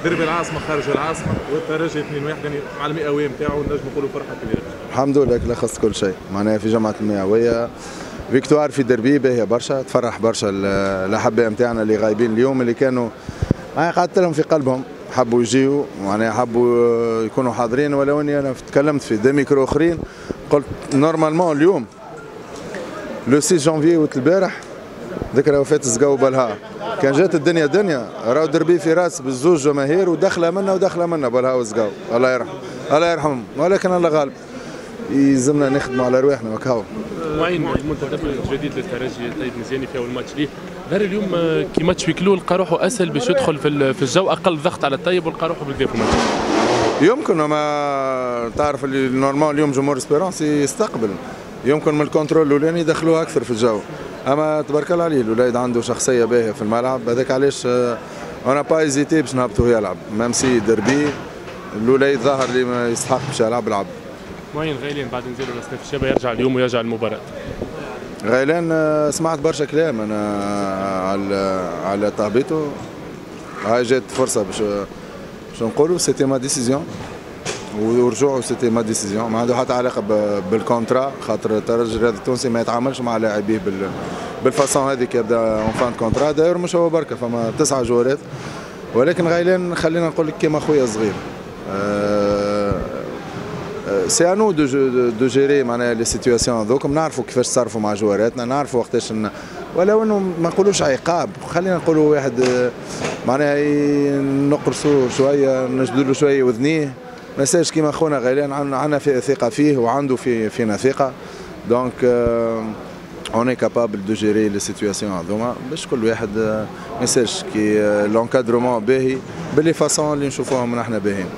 دربي العاصمه خارج العاصمه والترجي 2-1 يعني مع المئويه نتاعو نجم نقولوا فرحه كبيره. الحمد لله لخصت كل شيء معناها في جامعه المئويه فيكتوار في دربي باهيه برشا تفرح برشا الاحباء نتاعنا اللي غايبين اليوم اللي كانوا قعدت لهم في قلبهم حبوا يجيوا معناها حبوا يكونوا حاضرين ولو اني انا تكلمت في دي ميكرو اخرين قلت نورمالمون اليوم لو 6 جانفي البارح ذكرى وفاة الزقاو بالها كان جات الدنيا دنيا راهو دربي في راس بالزوج جماهير ودخله منا بالها والزقاو الله يرحم الله يرحمهم ولكن الله غالب يلزمنا نخدموا على رواحنا وكهو. معين المنتدب الجديد للترجي طيب مزياني في اول ماتش ليه ظهر اليوم كي ماتش في كلو لقى روحه اسهل باش يدخل في الجو اقل ضغط على الطيب ولقى روحه بالكدا في الماتش. يمكن ما تعرف اللي نورمال اليوم جمهور اسبيرونس يستقبل يمكن من الكونترول الاولاني يدخلوها اكثر في الجو اما تبارك الله عليه الوليد عنده شخصيه باهيه في الملعب هذاك علاش انا با ايزيتي باش نهبطوا يلعب ميم سي دربي الوليد ظهر اللي ما يستحق باش يلعب. معين غايلين بعد نزيلوا لصناف الشباب يرجع اليوم ويرجع المباراه. غايلان سمعت برشا كلام انا على تهبيطه هاي جات فرصه باش نقولوا سيتي ما ديسيزيون ورجوعوا سيتي ما ديسيزيون ما عنده حتى علاقه بالكونترا خاطر الترجي الرياضي التونسي ما يتعاملش مع لاعبيه بالفاسون هذيك يبدا اون فان كونترا داير مش هو بركه فما 9 جوارات ولكن غايلان خلينا نقول لك كيما خويا صغير سي انو دو جيري معناها لي سيتياسيون هذوكم نعرفوا كيفاش تصرفوا مع جواراتنا نعرفوا وقتاش ولو انه ما نقولوش عقاب خلينا نقولوا واحد معناها نقرصوه شويه نجدوا له شويه وذنيه ما يسالش كيما خونا غيلان عندنا ثقه فيه وعنده فينا ثقه دونك اون اي كابابل دو جيري لي سيتياسيون هذوما باش كل واحد ما يسالش كي لونكادرومون باهي باللي فاسون اللي نشوفوهم من احنا باهيين.